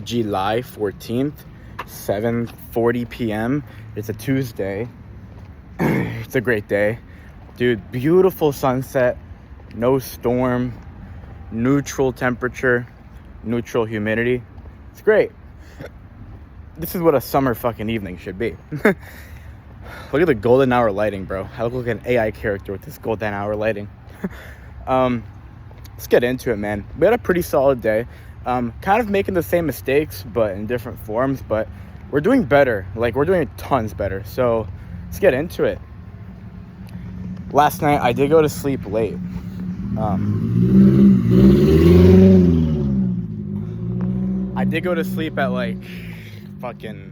July 14th, 7:40 p.m. It's a Tuesday. It's a great day. Dude, beautiful sunset, no storm, neutral temperature, neutral humidity. It's great. This is what a summer fucking evening should be. Look at the golden hour lighting, bro. I look like an AI character with this golden hour lighting. Let's get into it, man. We had a pretty solid day. Kind of making the same mistakes, but in different forms. But we're doing better. Like, we're doing tons better. So let's get into it. Last night, I did go to sleep late. I did go to sleep at like fucking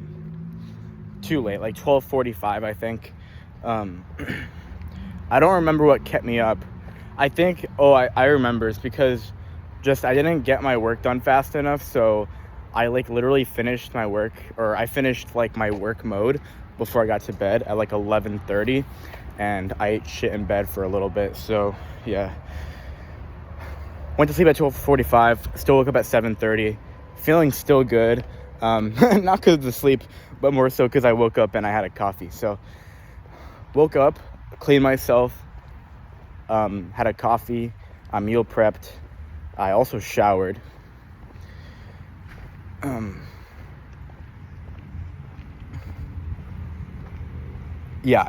too late, like 12:45, I think. I don't remember what kept me up. I think, I remember. It's because I didn't get my work done fast enough, so I like literally finished my work, or I finished like my work mode before I got to bed at like 11:30, and I ate shit in bed for a little bit. So yeah, went to sleep at 12:45, still woke up at 7:30, feeling still good. Not because of the sleep, but more so because I woke up and I had a coffee. So woke up, cleaned myself, had a coffee, I meal prepped. I also showered. I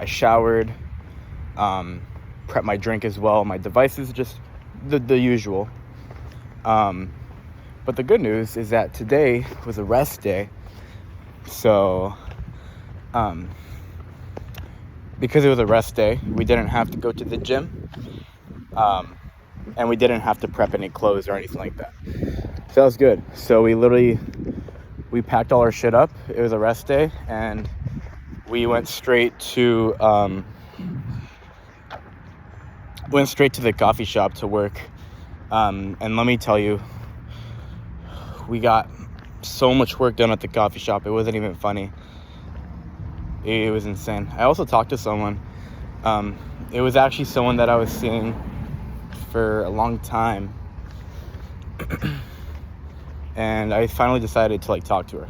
showered, prepped my drink as well. My devices, just the usual. But the good news is that today was a rest day. So, because it was a rest day, we didn't have to go to the gym. And we didn't have to prep any clothes or anything like that. So that was good. So we packed all our shit up. It was a rest day, and we went straight to the coffee shop to work. And let me tell you, we got so much work done at the coffee shop. It wasn't even funny. It was insane. I also talked to someone. It was actually someone that I was seeing for a long time. And I finally decided to talk to her,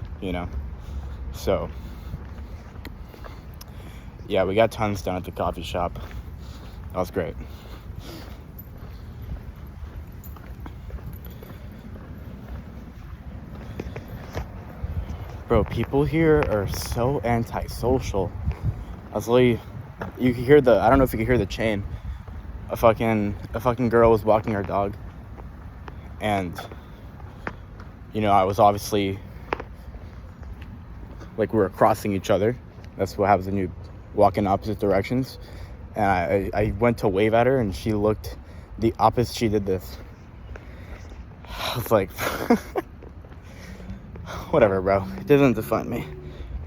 So yeah, we got tons done at the coffee shop. That was great. Bro, people here are so antisocial. You can hear I don't know if you can hear the chain. A fucking girl was walking her dog. And, I was obviously, we were crossing each other. That's what happens when you walk in opposite directions. And I went to wave at her, and she looked the opposite. She did this. I was like, whatever, bro. It doesn't define me.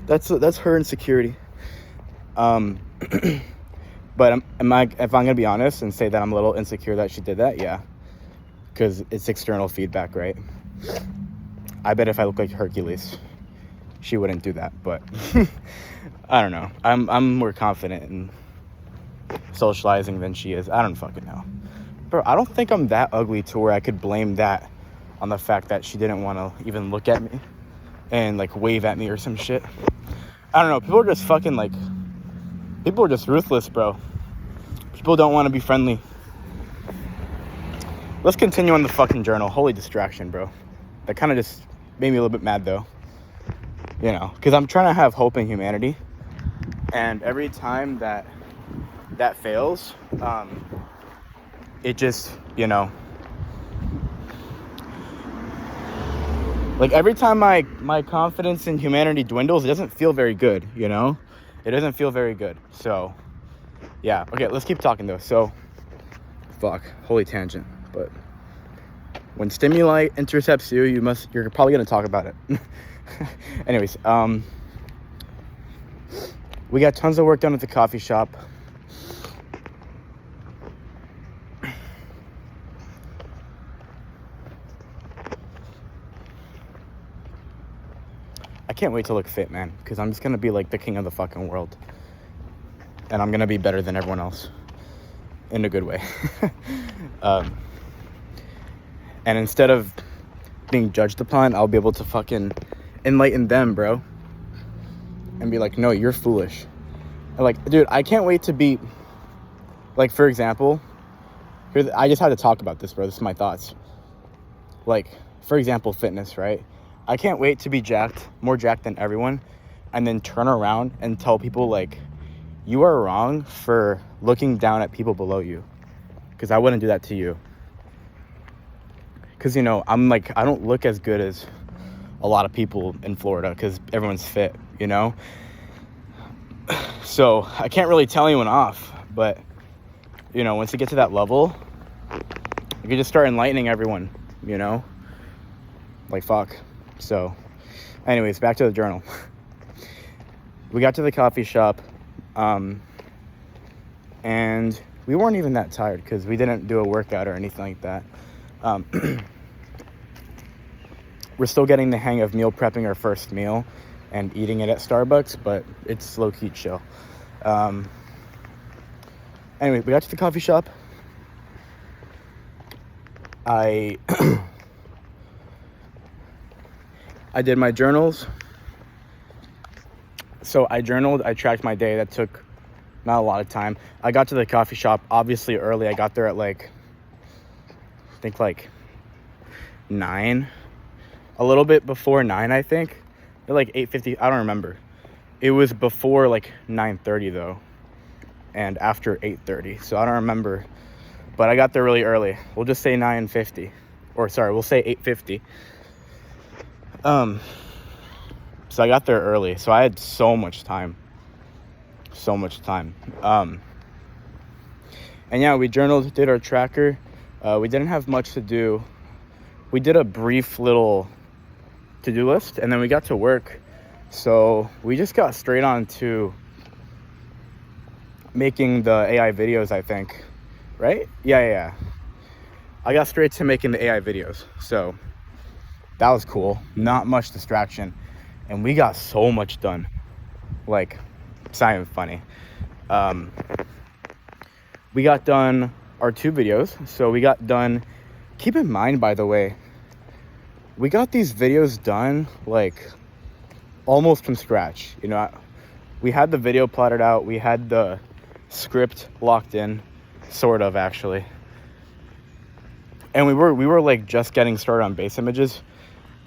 That's her insecurity. But if I'm gonna be honest and say that I'm a little insecure that she did that, yeah, because it's external feedback, right? I bet if I look like Hercules, she wouldn't do that. But I don't know. I'm more confident in socializing than she is. I don't fucking know, bro. I don't think I'm that ugly to where I could blame that on the fact that she didn't want to even look at me and wave at me or some shit. I don't know. People are just people are just ruthless, bro. People don't want to be friendly. Let's continue on the fucking journal. Holy distraction, bro. That kind of just made me a little bit mad, though. Because I'm trying to have hope in humanity. And every time that fails, it just, every time my confidence in humanity dwindles, it doesn't feel very good, It doesn't feel very good. So, yeah. Okay, let's keep talking, though. So, holy tangent. But when stimuli intercepts you, you're probably going to talk about it. Anyways, we got tons of work done at the coffee shop. I can't wait to look fit, man, because I'm just going to be the king of the fucking world. And I'm going to be better than everyone else. In a good way. And instead of being judged upon, I'll be able to fucking enlighten them, bro, and be like, no, you're foolish. And like, dude, I can't wait to be, like, for example, I just had to talk about this, bro. This is my thoughts. Like, for example, fitness, right? I can't wait to be jacked, more jacked than everyone, and then turn around and tell people, like, you are wrong for looking down at people below you, because I wouldn't do that to you. Because, you know, I'm like, I don't look as good as a lot of people in Florida because everyone's fit, you know? So I can't really tell anyone off, but, you know, once you get to that level, you can just start enlightening everyone, you know? Like, fuck. So, anyways, back to the journal. We got to the coffee shop, and we weren't even that tired because we didn't do a workout or anything like that. We're still getting the hang of meal prepping our first meal and eating it at Starbucks, but it's low-key chill. Anyway, we got to the coffee shop. I did my journals. So I journaled, I tracked my day. That took not a lot of time. I got to the coffee shop obviously early. I got there at like, I think like 9. A little bit before 9, I think. Or like 8:50, I don't remember. It was before like 9:30 though. And after 8:30. So I don't remember. But I got there really early. We'll just say 9:50. Or sorry, we'll say 8:50. So I got there early. So I had so much time. So much time. And yeah, we journaled, did our tracker. We didn't have much to do. We did a brief little to-do list, and then we got to work. So we just got straight on to making the AI videos, I think. Right? Yeah. I got straight to making the AI videos. So that was cool. Not much distraction. And we got so much done. Like, it's not even funny. We got done our 2 videos. So we got done. Keep in mind, by the way, we got these videos done like almost from scratch. You know, we had the video plotted out. We had the script locked in, sort of, actually. And we were like just getting started on base images.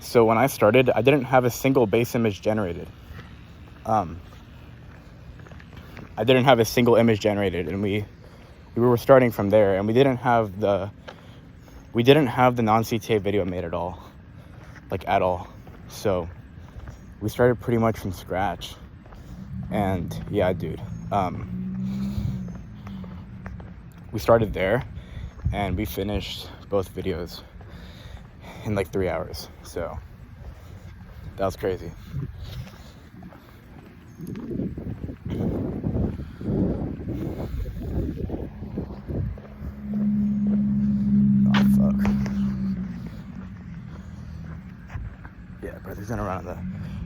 So when I started, I didn't have a single base image generated. I didn't have a single image generated, and we were starting from there, and we didn't have the non-CTA video made at all. Like, at all. So we started pretty much from scratch. And yeah, dude, we started there and we finished both videos in like 3 hours. So that was crazy.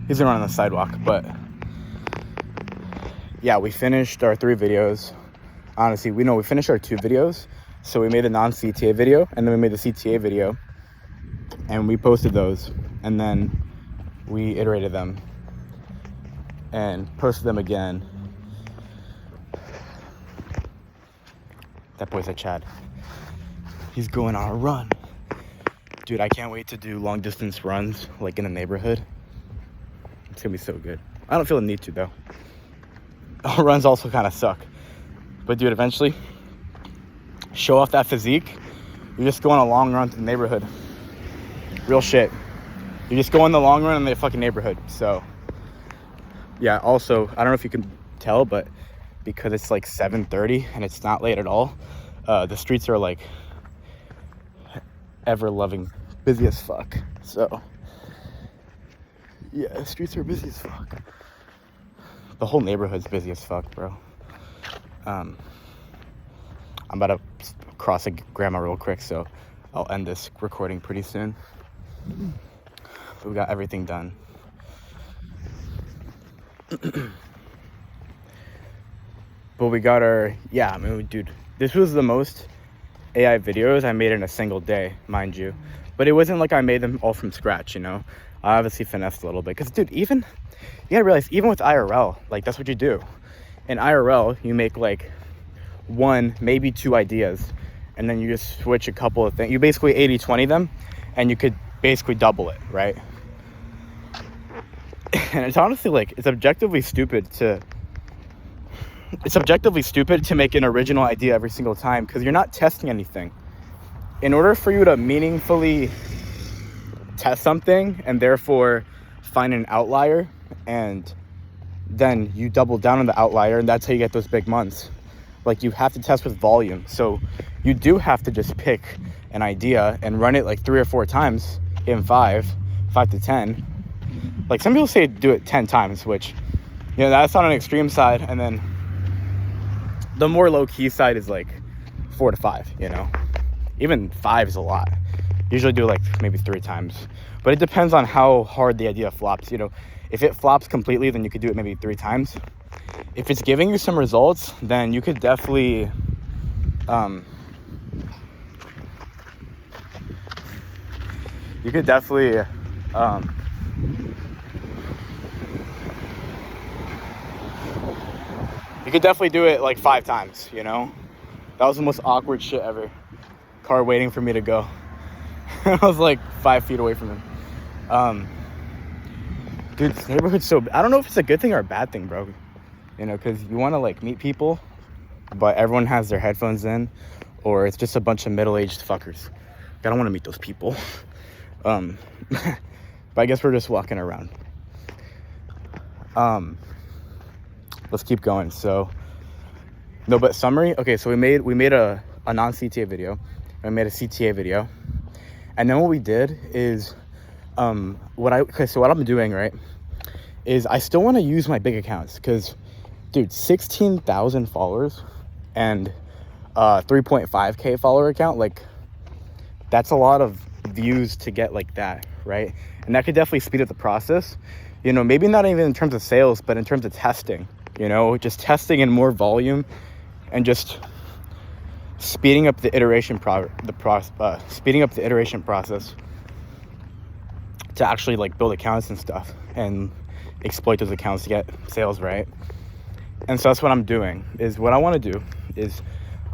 He's gonna run on the sidewalk. But yeah, we finished our 3 videos. Honestly, we finished our 2 videos. So we made a non-CTA video, and then we made the CTA video, and we posted those, and then we iterated them and posted them again. That boy's a Chad. He's going on a run. Dude, I can't wait to do long distance runs, like in the neighborhood. It's gonna be so good. I don't feel the need to, though. Runs also kind of suck. But dude, eventually, show off that physique. You just go on a long run to the neighborhood. Real shit. You just go on the long run in the fucking neighborhood. So, yeah, also, I don't know if you can tell, but because it's like 7:30 and it's not late at all, the streets are like ever-loving, busy as fuck. So yeah, the streets are busy as fuck. The whole neighborhood's busy as fuck, bro. I'm about to cross a grandma real quick, so I'll end this recording pretty soon. But we got everything done. But we got yeah, I mean, dude, this was the most AI videos I made in a single day, mind you. But it wasn't like I made them all from scratch, you know. I obviously finessed a little bit because, dude, even you gotta realize, even with IRL, like, that's what you do. In IRL, you make like 1, maybe 2 ideas, and then you just switch a couple of things. You basically 80-20 them, and you could basically double it, right? And it's honestly like, it's objectively stupid to make an original idea every single time, because you're not testing anything. In order for you to meaningfully test something and therefore find an outlier, and then you double down on the outlier, and that's how you get those big months. Like, you have to test with volume. So you do have to just pick an idea and run it like 3 or 4 times in 5 to 10. Like, some people say do it 10 times, which, you know, that's on an extreme side. And then the more low-key side is like 4 to 5, you know. Even 5 is a lot. Usually do like maybe 3 times. But it depends on how hard the idea flops, you know. If it flops completely, then you could do it maybe 3 times. If it's giving you some results, then you could definitely you could definitely do it like 5 times, you know. That was the most awkward shit ever. Car waiting for me to go. I was like 5 feet away from him. Dude, this neighborhood's so... I don't know if it's a good thing or a bad thing, bro. You know, because you want to, like, meet people, but everyone has their headphones in, or it's just a bunch of middle-aged fuckers. I don't want to meet those people. But I guess we're just walking around. Let's keep going. So, no, but summary. Okay, so we made a non-CTA video. We made a CTA video. And then what we did is... what I'm doing, right, is I still want to use my big accounts, because, dude, 16,000 followers and 3.5k follower account, like, that's a lot of views to get like that, right? And that could definitely speed up the process, you know, maybe not even in terms of sales, but in terms of testing, you know, just testing in more volume and just speeding up the iteration process to actually like build accounts and stuff and exploit those accounts to get sales, right? And so that's what I'm doing. Is what I want to do is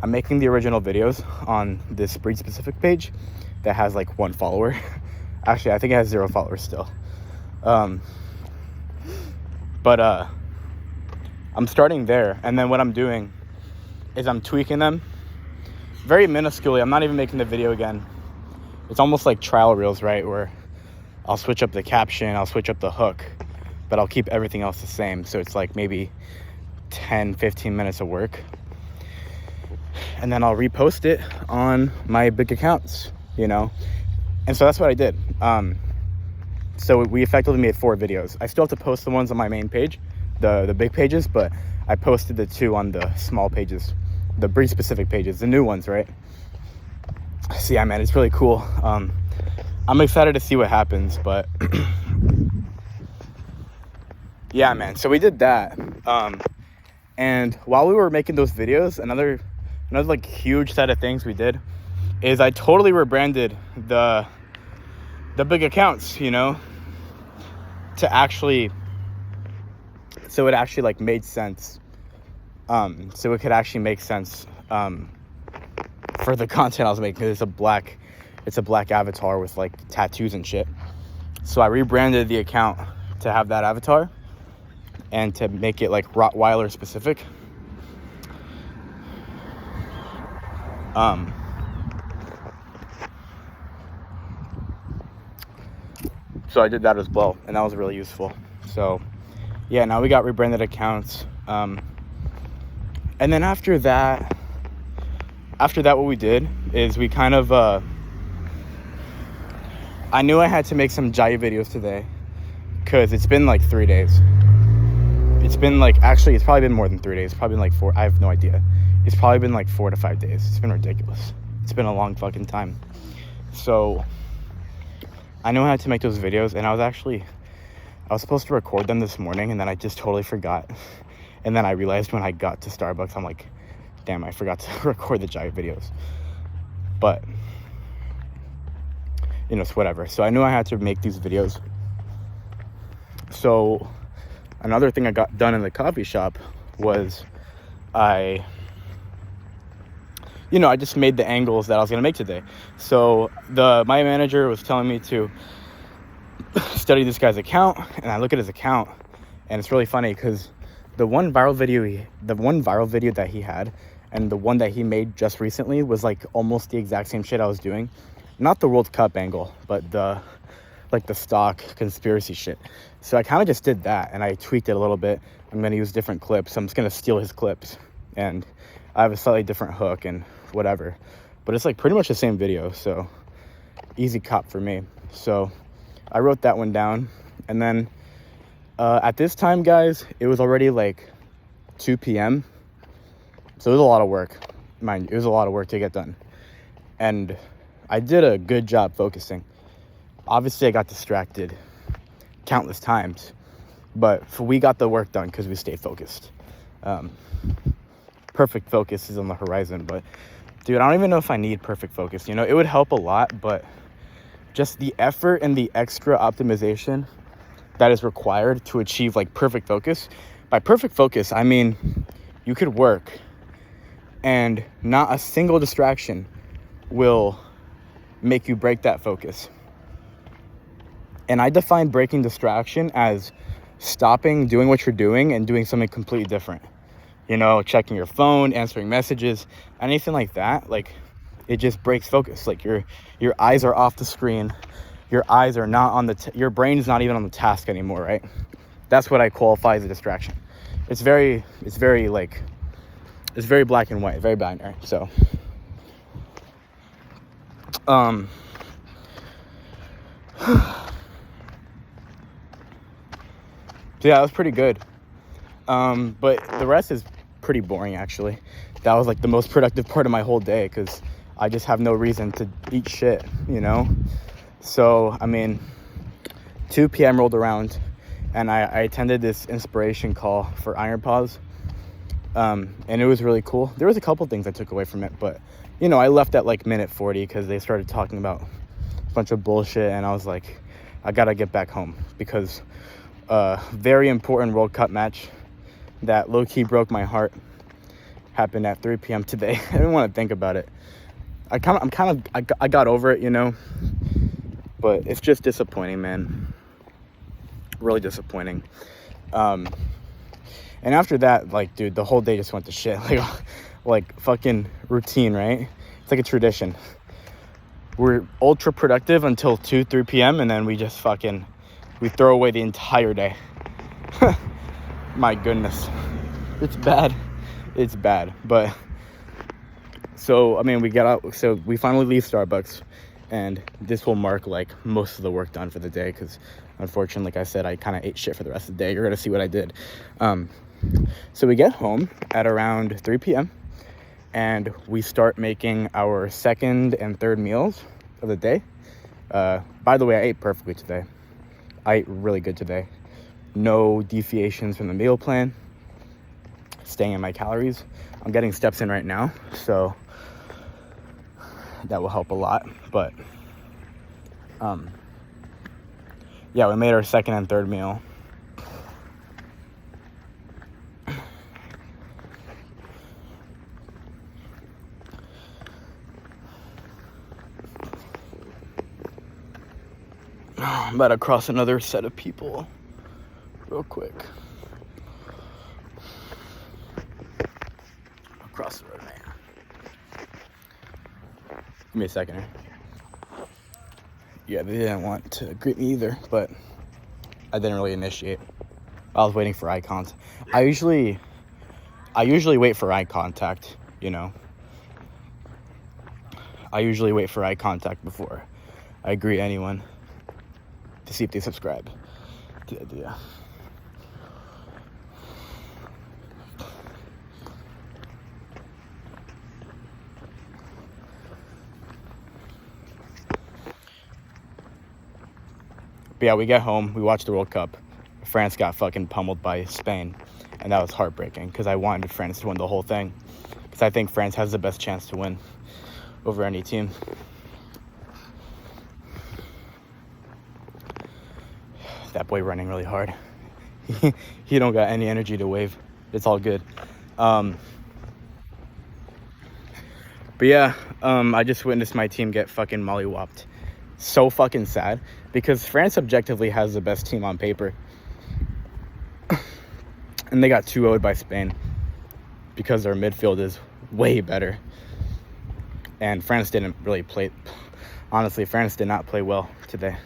I'm making the original videos on this breed specific page that has like 1 follower. Actually, I think it has 0 followers still. But I'm starting there, and then what I'm doing is I'm tweaking them very minusculely. I'm not even making the video again. It's almost like trial reels, right? Where I'll switch up the caption, I'll switch up the hook, but I'll keep everything else the same. So it's like maybe 10-15 minutes of work, and then I'll repost it on my big accounts, you know. And so that's what I did. So we effectively made 4 videos. I still have to post the ones on my main page, the big pages, but I posted the 2 on the small pages, the breed specific pages, the new ones, right? So yeah, man, it's really cool. I'm excited to see what happens, but yeah, man. So we did that. And while we were making those videos, another like huge set of things we did is I totally rebranded the big accounts, you know, so it actually like made sense. So it could actually make sense for the content I was making. It's a black avatar with like tattoos and shit. So I rebranded the account to have that avatar and to make it like Rottweiler specific. So I did that as well, and that was really useful. So yeah, now we got rebranded accounts. And then after that, what we did is we kind of, I knew I had to make some jive videos today, because it's been like 3 days. It's been like, actually, it's probably been more than 3 days. It's probably been like 4. I have no idea. It's probably been like 4 to 5 days. It's been ridiculous. It's been a long fucking time. So I knew I had to make those videos, and I was supposed to record them this morning, and then I just totally forgot. And then I realized when I got to Starbucks, I'm like, damn, I forgot to record the jive videos. But you know, it's whatever. So I knew I had to make these videos. So another thing I got done in the coffee shop was I just made the angles that I was going to make today. So my manager was telling me to study this guy's account, and I look at his account, and it's really funny because the one viral video that he had and the one that he made just recently was like almost the exact same shit I was doing. Not the World Cup angle, but the stock conspiracy shit. So I kind of just did that, and I tweaked it a little bit. I'm going to use different clips. I'm just going to steal his clips, and I have a slightly different hook and whatever. But it's like pretty much the same video, so easy cop for me. So I wrote that one down, and then at this time, guys, it was already like 2 p.m. So it was a lot of work. Mind you, it was a lot of work to get done. And I did a good job focusing. Obviously, I got distracted countless times, but we got the work done because we stayed focused. Perfect focus is on the horizon, but dude, I don't even know if I need perfect focus. You know, it would help a lot, but just the effort and the extra optimization that is required to achieve like perfect focus. By perfect focus, I mean you could work and not a single distraction will make you break that focus. And I define breaking distraction as stopping doing what you're doing and doing something completely different. You know, checking your phone, answering messages, anything like that. Like, it just breaks focus. Like your eyes are off the screen. Your eyes are not on your brain's not even on the task anymore, right? That's what I qualify as a distraction. It's very black and white, very binary. So so yeah, that was pretty good. But the rest is pretty boring, actually. That was like the most productive part of my whole day because I just have no reason to eat shit, you know? So, I mean, 2 p.m. rolled around, and I attended this inspiration call for Iron Paws, and it was really cool. There was a couple things I took away from it, but, you know, I left at like minute 40 because they started talking about a bunch of bullshit, and I was like, I gotta get back home because very important World Cup match that low-key broke my heart happened at 3 p.m. today. I didn't want to think about it. I got over it, you know, but it's just disappointing, man. Really disappointing. And after that, like, dude, the whole day just went to shit. Like fucking routine, right? It's like a tradition. We're ultra productive until 3 p.m. and then we just we throw away the entire day. My goodness. It's bad. It's bad. But so, I mean, we finally leave Starbucks, and this will mark like most of the work done for the day because unfortunately, like I said, I kind of ate shit for the rest of the day. You're gonna see what I did. So we get home at around 3 p.m. and we start making our second and third meals of the day. By the way, I ate perfectly today. I ate really good today. No deviations from the meal plan. Staying in my calories. I'm getting steps in right now, so that will help a lot. But yeah, we made our second and third meal. I'm about to cross another set of people real quick. Across the road, man. Give me a second here. Yeah, they didn't want to greet me either, but I didn't really initiate. I was waiting for eye contact. I usually wait for eye contact, you know. I usually wait for eye contact before I greet anyone to see if they subscribe to the idea. But yeah, we get home, we watch the World Cup. France got fucking pummeled by Spain, and that was heartbreaking because I wanted France to win the whole thing because I think France has the best chance to win over any team. that boy running really hard. He don't got any energy to wave. It's all good. But yeah, I just witnessed my team get fucking mollywopped. So fucking sad, because France objectively has the best team on paper. And they got 2-0'd by Spain because their midfield is way better. And France didn't really play. Honestly, France did not play well today.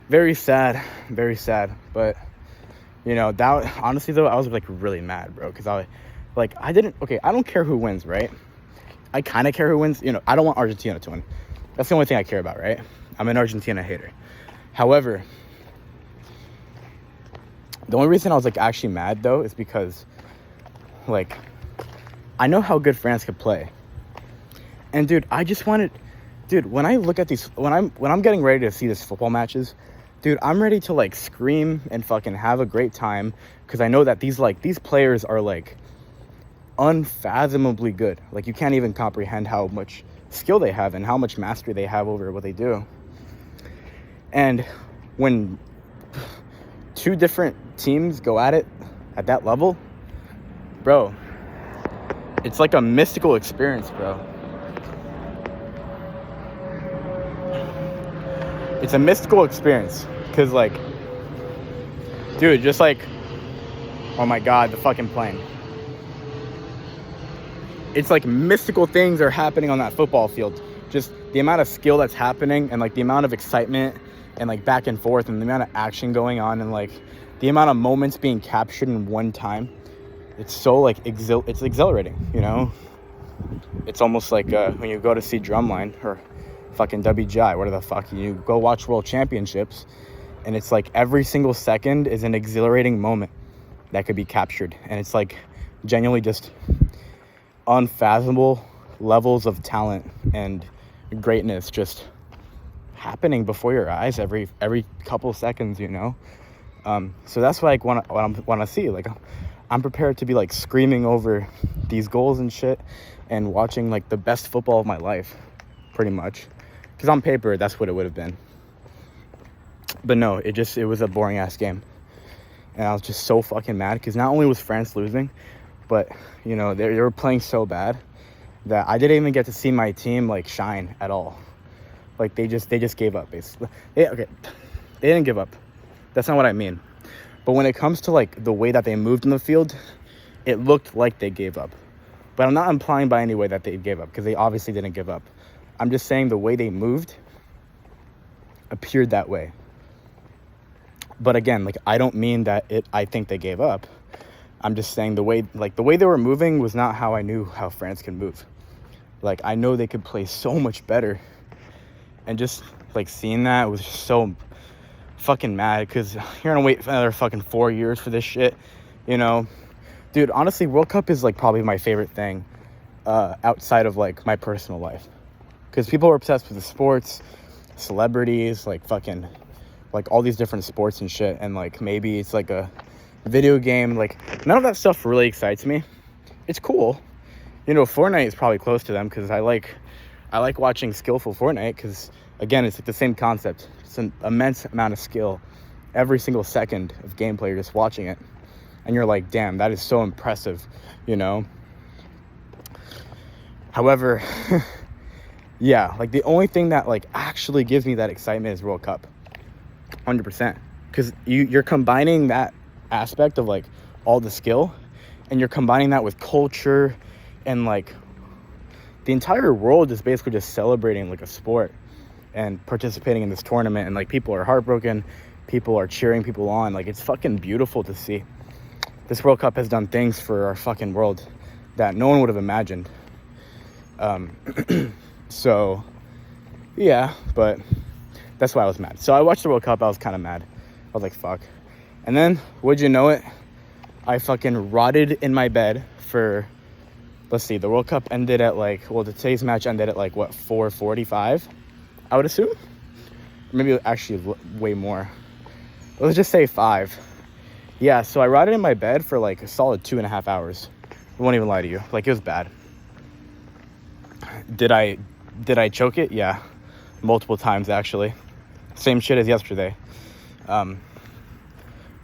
Very sad, very sad. But, you know, that honestly, though, I was, like, really mad, bro. Because I don't care who wins, right? I kind of care who wins. You know, I don't want Argentina to win. That's the only thing I care about, right? I'm an Argentina hater. However, the only reason I was, like, actually mad, though, is because, like, I know how good France could play. And, dude, when I look at these, when I'm getting ready to see these football matches, dude, I'm ready to, like, scream and fucking have a great time, because I know that these players are, like, unfathomably good. Like, you can't even comprehend how much skill they have and how much mastery they have over what they do. And when two different teams go at it at that level, bro, it's like a mystical experience, bro. It's a mystical experience, because, like, dude, just like, oh my god, the fucking plane. It's like mystical things are happening on that football field. Just the amount of skill that's happening, and, like, the amount of excitement and, like, back and forth, and the amount of action going on, and, like, the amount of moments being captured in one time. It's so, like, it's exhilarating, you know? It's almost like when you go to see Drumline or fucking WGI, what the fuck, you go watch World Championships, and it's like every single second is an exhilarating moment that could be captured. And it's, like, genuinely just unfathomable levels of talent and greatness just happening before your eyes every couple seconds, you know? So that's what I want to see. Like, I'm prepared to be, like, screaming over these goals and shit and watching, like, the best football of my life, pretty much. Because on paper, that's what it would have been. But no, it was a boring ass game. And I was just so fucking mad, because not only was France losing, but, you know, they were playing so bad that I didn't even get to see my team, like, shine at all. Like, they just gave up, basically. They didn't give up. That's not what I mean. But when it comes to, like, the way that they moved in the field, it looked like they gave up. But I'm not implying by any way that they gave up, because they obviously didn't give up. I'm just saying the way they moved appeared that way. But again, like, I don't mean that I think they gave up. I'm just saying the way they were moving was not how I knew how France can move. Like, I know they could play so much better. And just, like, seeing that was so fucking mad, because you're gonna wait for another fucking 4 years for this shit, you know? Dude, honestly, World Cup is, like, probably my favorite thing outside of, like, my personal life. Because people are obsessed with the sports, celebrities, like, fucking, like, all these different sports and shit. And, like, maybe it's, like, a video game. Like, none of that stuff really excites me. It's cool. You know, Fortnite is probably close to them, because I like watching skillful Fortnite, because, again, it's, like, the same concept. It's an immense amount of skill. Every single second of gameplay, you're just watching it. And you're like, damn, that is so impressive, you know? However, yeah, like, the only thing that, like, actually gives me that excitement is World Cup. 100%. Because you're combining that aspect of, like, all the skill, and you're combining that with culture, and, like, the entire world is basically just celebrating, like, a sport and participating in this tournament. And, like, people are heartbroken, people are cheering people on. Like, it's fucking beautiful to see. This World Cup has done things for our fucking world that no one would have imagined. So, yeah, but that's why I was mad. So I watched the World Cup, I was kind of mad. I was like, fuck. And then, would you know it, I fucking rotted in my bed for, let's see, the World Cup ended at, like, well, today's match ended at, like, what, 4:45, I would assume? Maybe actually way more. Let's just say 5. Yeah, so I rotted in my bed for, like, a solid 2.5 hours. I won't even lie to you. Like, it was bad. Did I choke it? Yeah. Multiple times, actually. Same shit as yesterday.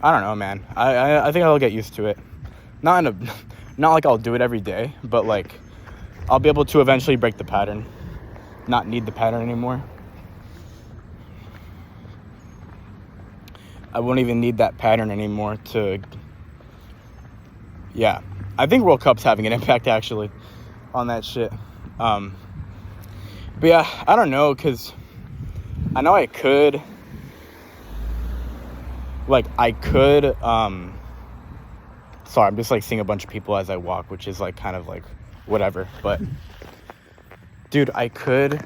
I don't know, man. I think I'll get used to it. Not like I'll do it every day, but like I'll be able to eventually break the pattern, not need the pattern anymore. I won't even need that pattern anymore to, yeah. I think World Cup's having an impact actually on that shit. But yeah, I don't know, because I know I could, sorry, I'm just like seeing a bunch of people as I walk, which is like kind of like whatever, but dude, I could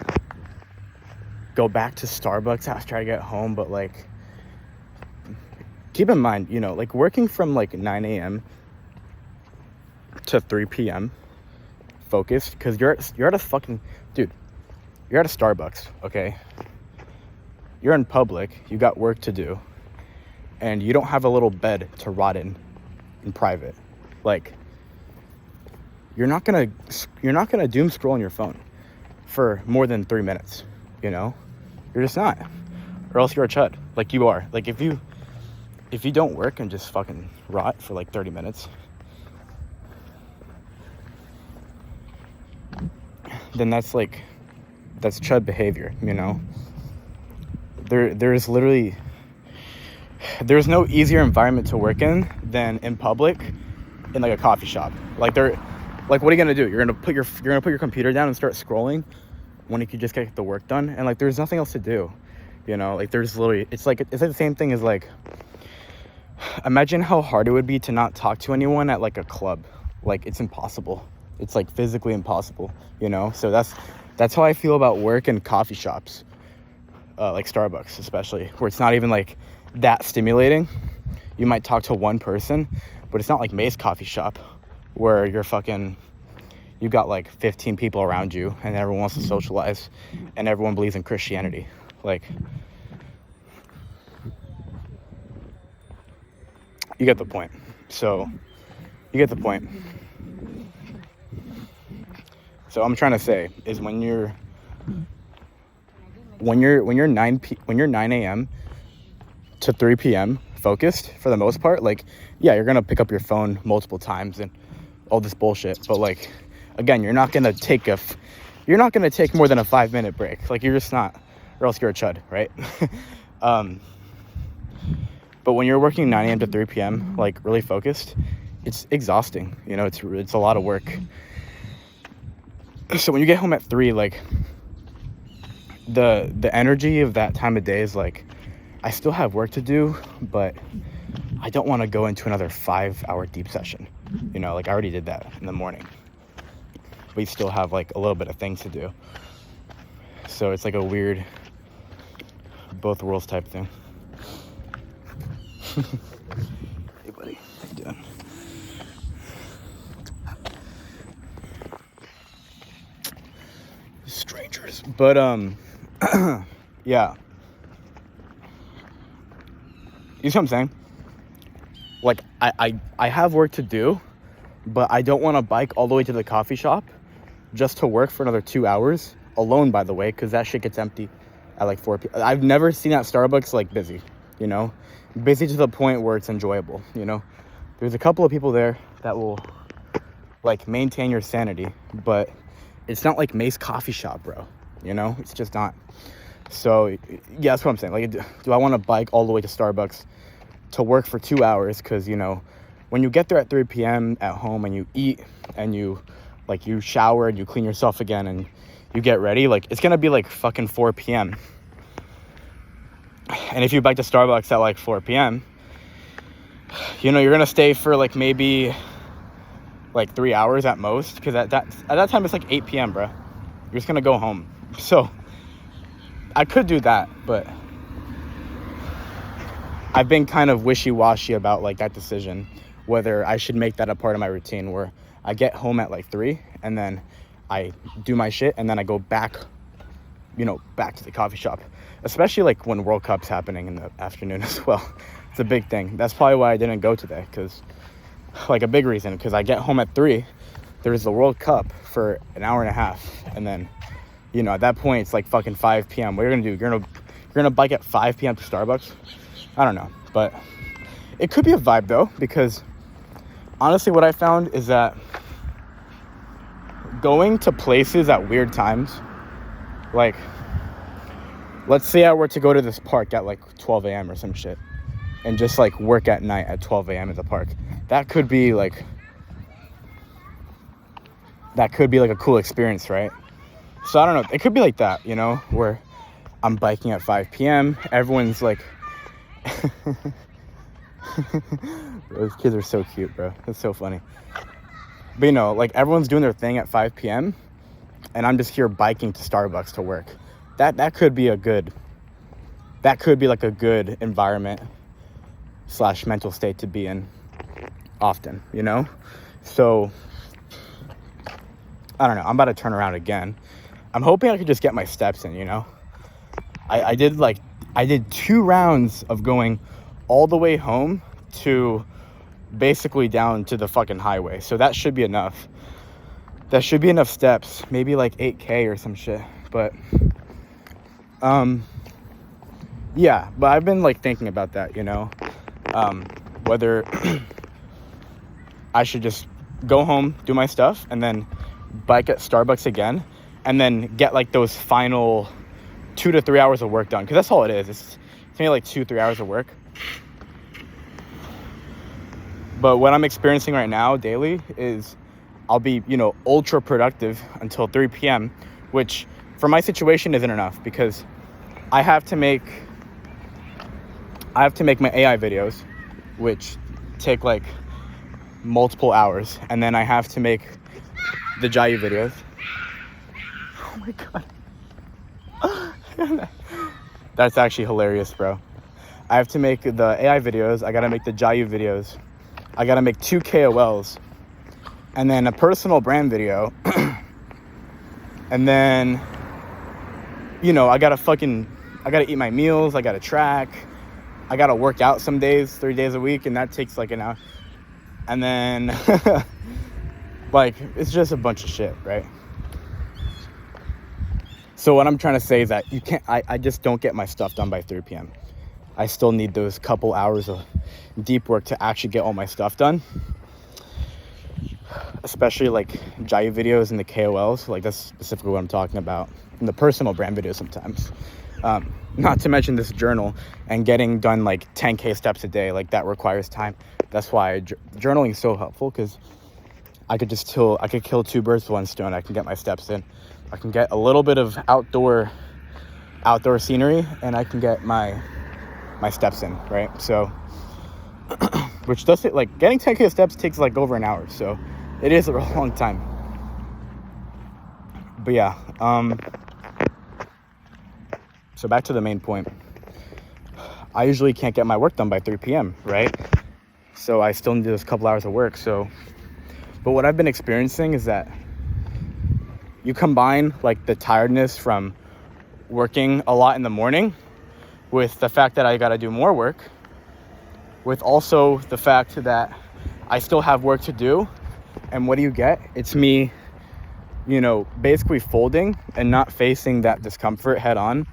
go back to Starbucks after I get home, but like keep in mind, you know, like working from like 9 a.m. to 3 p.m. focused, because you're at a fucking, dude, you're at a Starbucks, okay? You're in public, you got work to do, and you don't have a little bed to rot in private. Like, you're not gonna doom scroll on your phone for more than 3 minutes, you know? You're just not. Or else you're a chud, like you are. Like, if you don't work and just fucking rot for like 30 minutes, then that's chud behavior, you know? There's no easier environment to work in than in public, in like a coffee shop. Like what are you gonna do? You're gonna put your computer down and start scrolling when you could just get the work done, and like there's nothing else to do, you know? Like there's literally, it's like the same thing as like, imagine how hard it would be to not talk to anyone at like a club. Like, it's impossible. It's like physically impossible, you know? So that's how I feel about work in coffee shops, like Starbucks especially, where it's not even like that stimulating. You might talk to one person, but it's not like May's coffee shop where you got like 15 people around you and everyone wants to socialize and everyone believes in Christianity. Like, you get the point. So I'm trying to say is when you're 9 a.m. to 3 p.m. focused, for the most part, like, yeah, you're gonna pick up your phone multiple times and all this bullshit, but like, again, you're not gonna take more than a 5-minute break. Like, you're just not, or else you're a chud, right? But when you're working 9 a.m. to 3 p.m., like really focused, it's exhausting, you know? It's a lot of work. So when you get home at 3, like the energy of that time of day is like, I still have work to do, but I don't want to go into another 5-hour deep session, you know? Like, I already did that in the morning. We still have like a little bit of things to do, so it's like a weird both worlds type thing. Hey buddy, how you doing? Strangers. But yeah, you see what I'm saying? Like, I have work to do, but I don't want to bike all the way to the coffee shop just to work for another 2 hours alone, by the way, because that shit gets empty at like 4 p.m. I've never seen that Starbucks like busy, you know? Busy to the point where it's enjoyable, you know? There's a couple of people there that will like maintain your sanity, but it's not like May's coffee shop, bro, you know? It's just not. So yeah, that's what I'm saying. Like, do I want to bike all the way to Starbucks to work for 2 hours? Because, you know, when you get there at 3 p.m. at home and you eat and you shower and you clean yourself again and you get ready, like, it's gonna be like fucking 4 p.m. And if you bike to Starbucks at like 4 p.m., you know, you're gonna stay for like maybe like 3 hours at most, because at that time it's like 8 p.m., bro. You're just gonna go home. So I could do that, but I've been kind of wishy-washy about like that decision, whether I should make that a part of my routine where I get home at like 3 and then I do my shit and then I go back, you know, back to the coffee shop, especially like when World Cup's happening in the afternoon as well. It's a big thing. That's probably why I didn't go today, because like a big reason, because I get home at 3, there's the World Cup for an hour and a half, and then, you know, at that point it's like fucking 5 p.m. What are you gonna do? You're gonna bike at 5 p.m. to Starbucks? I don't know, but It could be a vibe though, because honestly what I found is that going to places at weird times, like let's say I were to go to this park at like 12 a.m. or some shit and just like work at night at 12 a.m. at the park, that could be like a cool experience, right? So I don't know, it could be like that, you know, where I'm biking at 5 p.m. Everyone's like those kids are so cute, bro. It's so funny. But you know, like everyone's doing their thing at 5 p.m. and I'm just here biking to Starbucks to work. That could be like a good environment / mental state to be in often, you know? So I don't know, I'm about to turn around again. I'm hoping I could just get my steps in, you know? I did 2 rounds of going all the way home to basically down to the fucking highway. So that should be enough. That should be enough steps. Maybe like 8K or some shit. But yeah, but I've been like thinking about that, you know? Whether I should just go home, do my stuff, and then bike at Starbucks again, and then get like those final 2 to 3 hours of work done, because that's all it is. It's maybe like 2-3 hours of work. But what I'm experiencing right now daily is I'll be, you know, ultra productive until 3 p.m., which for my situation isn't enough, because I have to make my AI videos, which take like multiple hours, and then I have to make the Jayu videos. Oh my god. That's actually hilarious, bro. I have to make the AI videos, I gotta make the Jayu videos, I gotta make 2 KOLs, and then a personal brand video, and then, you know, I gotta eat my meals, I gotta track, I gotta work out some days, 3 days a week, and that takes like an hour. And then, like, it's just a bunch of shit, right? So what I'm trying to say is that I just don't get my stuff done by 3 p.m. I still need those couple hours of deep work to actually get all my stuff done. Especially like Jayu videos and the KOLs, like that's specifically what I'm talking about. And the personal brand videos sometimes. Not to mention this journal and getting done like 10K steps a day, like that requires time. That's why journaling is so helpful, because I could kill 2 birds with 1 stone. I can get my steps in. I can get a little bit of outdoor scenery, and I can get my steps in, right? So, which does it, like getting 10K steps takes like over an hour, so it is a long time. But yeah, so back to the main point. I usually can't get my work done by 3 p.m., right? So I still need those couple hours of work. But what I've been experiencing is that you combine like the tiredness from working a lot in the morning with the fact that I got to do more work, with also the fact that I still have work to do. And what do you get? It's me, you know, basically folding and not facing that discomfort head on,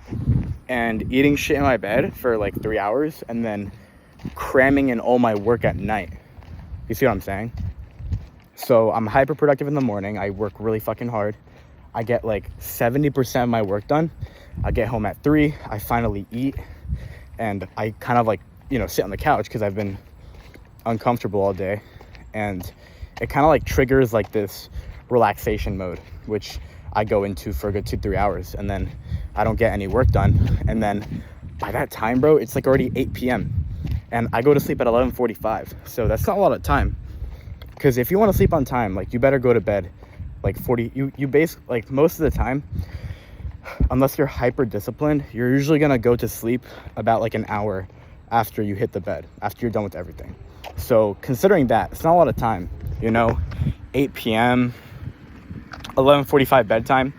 and eating shit in my bed for like 3 hours, and then cramming in all my work at night. You see what I'm saying? So I'm hyper productive in the morning. I work really fucking hard. I get like 70% of my work done. I get home at 3. I finally eat, and I kind of like, you know, sit on the couch because I've been uncomfortable all day, and it kind of like triggers like this relaxation mode, which I go into for a good 2-3 hours, and then I don't get any work done. And then by that time, bro, it's like already 8 p.m. and I go to sleep at 11:45. So that's not a lot of time, because if you want to sleep on time, like you better go to bed like you basically, like most of the time, unless you're hyper disciplined, you're usually gonna go to sleep about like an hour after you hit the bed, after you're done with everything. So considering that, it's not a lot of time, you know. 8 p.m, 11:45 bedtime,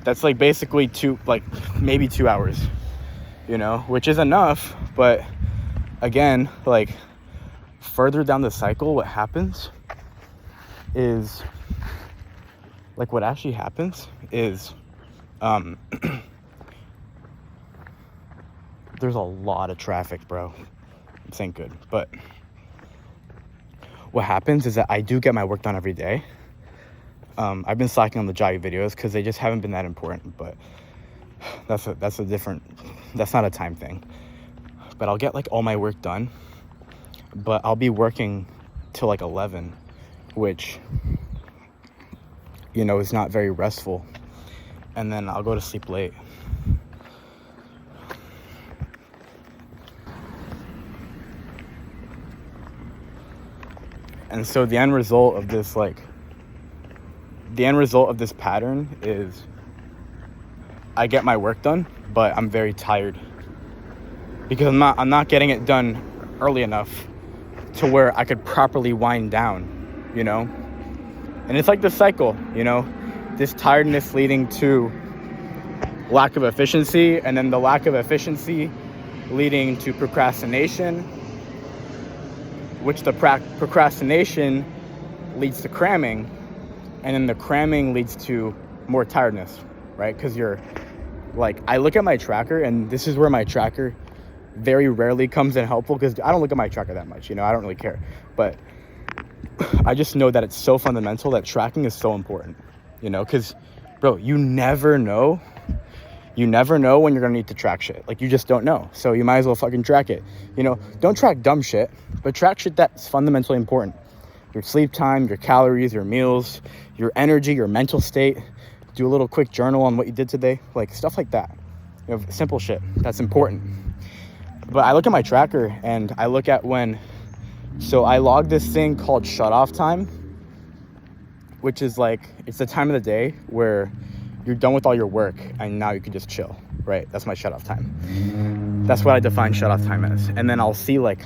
that's like basically maybe 2 hours, you know, which is enough. But again, like further down the cycle, what happens is, like what actually happens is there's a lot of traffic, bro. this ain't good. But what happens is that I do get my work done every day. I've been slacking on the Jayu videos because they just haven't been that important, but that's not a time thing. But I'll get like all my work done, but I'll be working till like 11, which, you know, is not very restful. And then I'll go to sleep late. And so the end result of this pattern is I get my work done, but I'm very tired because I'm not getting it done early enough to where I could properly wind down, you know? And it's like the cycle, you know? This tiredness leading to lack of efficiency, and then the lack of efficiency leading to procrastination, which the procrastination leads to cramming, and then the cramming leads to more tiredness, right? Because you're like, I look at my tracker, and this is where my tracker very rarely comes in helpful, because I don't look at my tracker that much, you know, I don't really care. But I just know that it's so fundamental that tracking is so important, you know, because, bro, you never know when you're gonna need to track shit. Like, you just don't know. So you might as well fucking track it. You know, don't track dumb shit, but track shit that's fundamentally important. Your sleep time, your calories, your meals, your energy, your mental state. Do a little quick journal on what you did today. Like, stuff like that. You know, simple shit. That's important. But I look at my tracker and I look at so I log this thing called shutoff time, which is like, it's the time of the day where you're done with all your work and now you can just chill, right? That's my shutoff time. That's what I define shutoff time as. And then I'll see like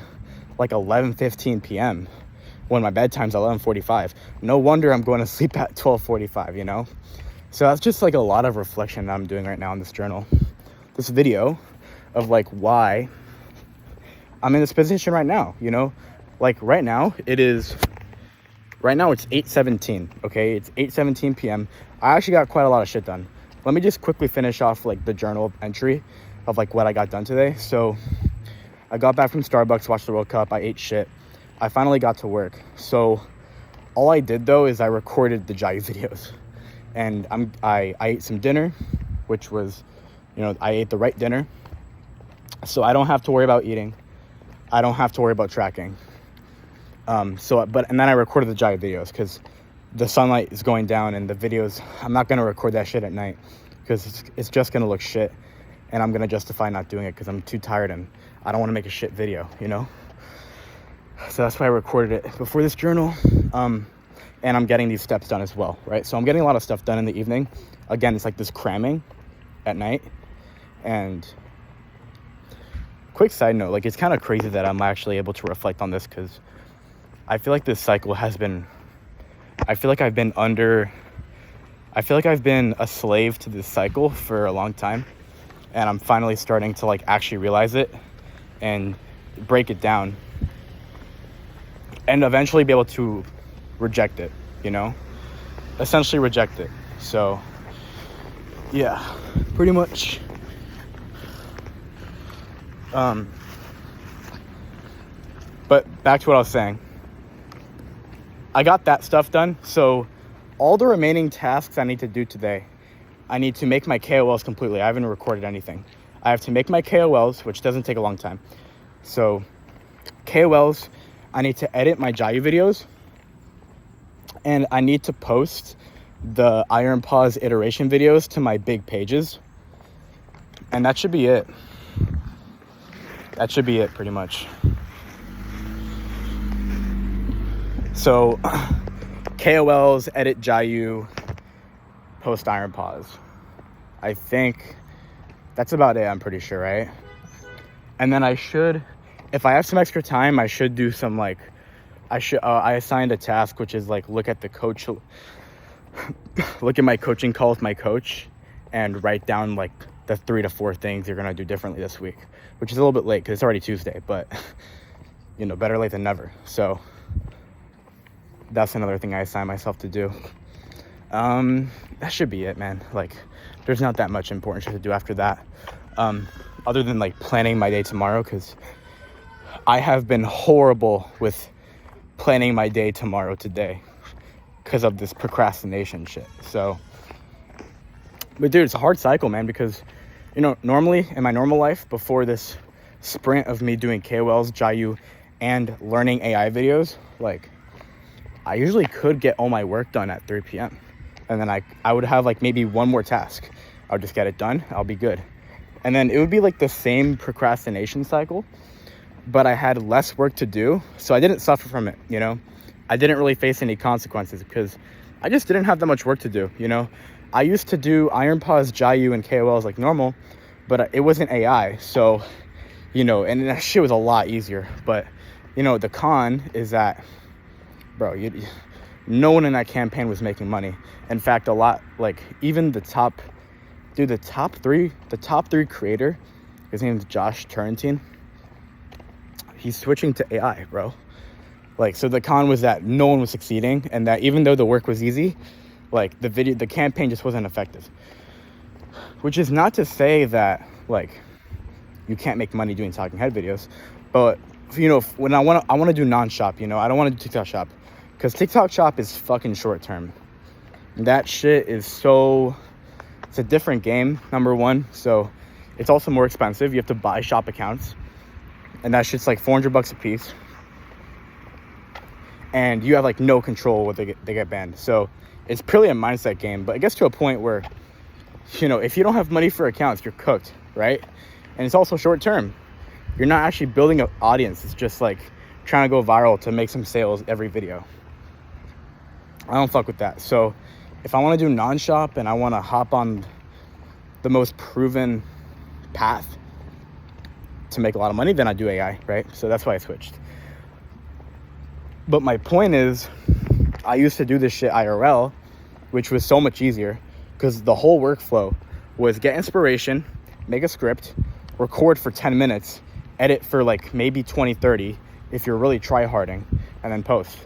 11:15 p.m. when my bedtime's 11:45. No wonder I'm going to sleep at 12:45, you know? So that's just like a lot of reflection that I'm doing right now in this journal. This video of like why I'm in this position right now, you know? Like right now it's 8:17, okay? It's 8:17 p.m. I actually got quite a lot of shit done. Let me just quickly finish off like the journal entry of like what I got done today. So I got back from Starbucks, watched the World Cup, I ate shit. I finally got to work. So all I did though is I recorded the Jayu videos. And I ate some dinner, which was, you know, I ate the right dinner. So I don't have to worry about eating. I don't have to worry about tracking. And then I recorded the Jayu videos because the sunlight is going down and the videos, I'm not going to record that shit at night because it's just going to look shit. And I'm going to justify not doing it because I'm too tired and I don't want to make a shit video, you know? So that's why I recorded it before this journal. And I'm getting these steps done as well, right? So I'm getting a lot of stuff done in the evening. Again, it's like this cramming at night. And quick side note, like it's kind of crazy that I'm actually able to reflect on this because I feel like this cycle has been, I feel like I've been a slave to this cycle for a long time. And I'm finally starting to like actually realize it and break it down and eventually be able to reject it, you know, essentially reject it. So yeah, pretty much. But back to what I was saying. I got that stuff done. So all the remaining tasks I need to do today, I need to make my KOLs completely. I haven't recorded anything. I have to make my KOLs, which doesn't take a long time. So KOLs, I need to edit my Jayu videos, and I need to post the Iron Pause iteration videos to my big pages. And that should be it. That should be it pretty much. So KOLs, edit Jayu, post Iron Pause. I think that's about it, I'm pretty sure, right? And then I should, if I have some extra time, I should do some like, I assigned a task, which is like look at my coaching call with my coach and write down like the 3 to 4 things you're going to do differently this week, which is a little bit late because it's already Tuesday, but you know, better late than never. So that's another thing I assigned myself to do. That should be it, man. Like, there's not that much important shit to do after that. Other than like planning my day tomorrow, because I have been horrible with planning my day tomorrow today because of this procrastination shit. So, but dude, it's a hard cycle, man, because, you know, normally in my normal life, before this sprint of me doing KOLs, Jiayu, and learning AI videos, like, I usually could get all my work done at 3 p.m. And then I would have like maybe one more task. I'll just get it done. I'll be good. And then it would be like the same procrastination cycle, but I had less work to do. So I didn't suffer from it, you know? I didn't really face any consequences because I just didn't have that much work to do, you know? I used to do IronPause, Jiayu, and KOLs like normal, but it wasn't AI. So, you know, and that shit was a lot easier. But, you know, the con is that, bro, no one in that campaign was making money. In fact, a lot, like, even the top three creator, his name is Josh Turrentine, he's switching to AI, bro. Like, so the con was that no one was succeeding, and that even though the work was easy, like, the campaign just wasn't effective. Which is not to say that, like, you can't make money doing talking head videos, but, you know, when I want to do non-shop, you know, I don't want to do TikTok shop, because TikTok shop is fucking short term. That shit is it's a different game, number one. So it's also more expensive. You have to buy shop accounts, and that shit's like $400 a piece. And you have like no control what they get banned. So it's purely a mindset game. But it gets to a point where, you know, if you don't have money for accounts, you're cooked, right? And it's also short term. You're not actually building an audience. It's just like trying to go viral to make some sales every video. I don't fuck with that. So if I want to do non-shop and I want to hop on the most proven path to make a lot of money, then I do AI, right? So that's why I switched. But my point is, I used to do this shit IRL, which was so much easier because the whole workflow was get inspiration, make a script, record for 10 minutes, edit for like maybe 20, 30 if you're really try-harding, and then post.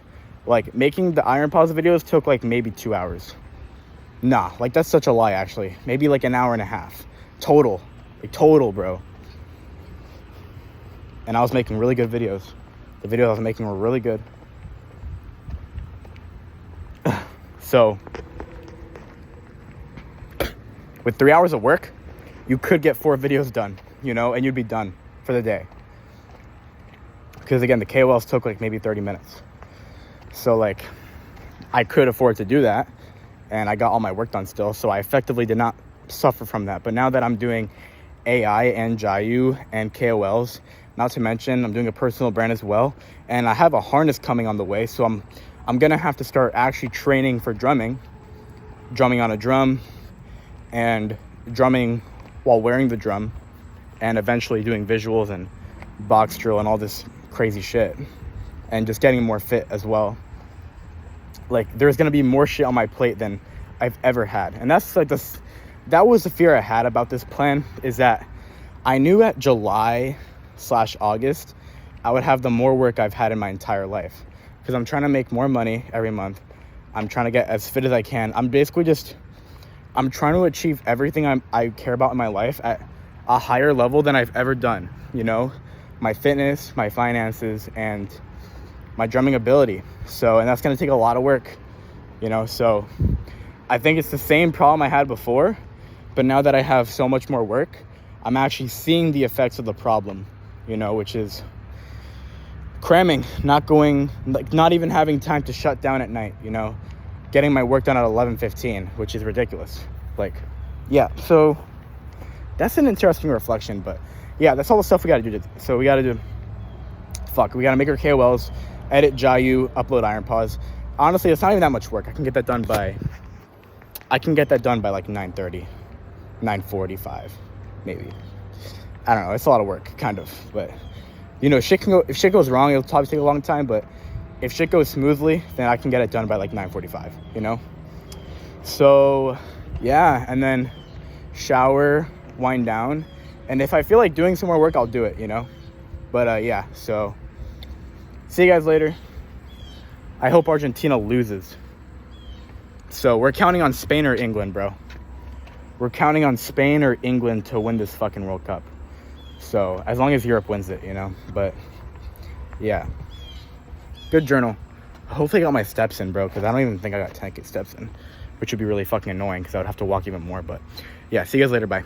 Like, making the IronPause videos took like maybe 2 hours. Nah, like, that's such a lie, actually. Maybe like an hour and a half total. Like, total, bro. And I was making really good videos. The videos I was making were really good. So with 3 hours of work, you could get 4 videos done, you know, and you'd be done for the day. Because again, the KOLs took like maybe 30 minutes. So like, I could afford to do that, and I got all my work done still. So I effectively did not suffer from that. But now that I'm doing AI and Jiayu and KOLs, not to mention I'm doing a personal brand as well, and I have a harness coming on the way. So I'm gonna have to start actually training for drumming on a drum, and drumming while wearing the drum, and eventually doing visuals and box drill and all this crazy shit, and just getting more fit as well. Like, there's gonna be more shit on my plate than I've ever had. And that's like that was the fear I had about this plan, is that I knew at July/August I would have the more work I've had in my entire life, because I'm trying to make more money every month. I'm trying to get as fit as I can. I'm trying to achieve everything I care about in my life at a higher level than I've ever done, you know, my fitness, my finances, and my drumming ability. So, and that's going to take a lot of work, you know. So I think it's the same problem I had before, but now that I have so much more work, I'm actually seeing the effects of the problem, you know, which is cramming, not even having time to shut down at night, you know, getting my work done at 11:15, which is ridiculous. Like, yeah, so that's an interesting reflection. But yeah, that's all the stuff we got to do. So we got to make our KOLs, edit Jiayu, upload IronPause. Honestly, it's not even that much work. I can get that done by like 9:30, 9:45, maybe. I don't know. It's a lot of work, kind of. But, you know, if shit goes wrong, it'll probably take a long time. But if shit goes smoothly, then I can get it done by like 9:45, you know? So, yeah. And then shower, wind down. And if I feel like doing some more work, I'll do it, you know? But, yeah. So, see you guys later. I hope Argentina loses. So we're counting on Spain or England, bro. We're counting on Spain or England to win this fucking World Cup. So as long as Europe wins it, you know. But yeah, good journal. Hopefully I got my steps in, bro, because I don't even think I got 10K steps in, which would be really fucking annoying because I would have to walk even more. But yeah, see you guys later. Bye.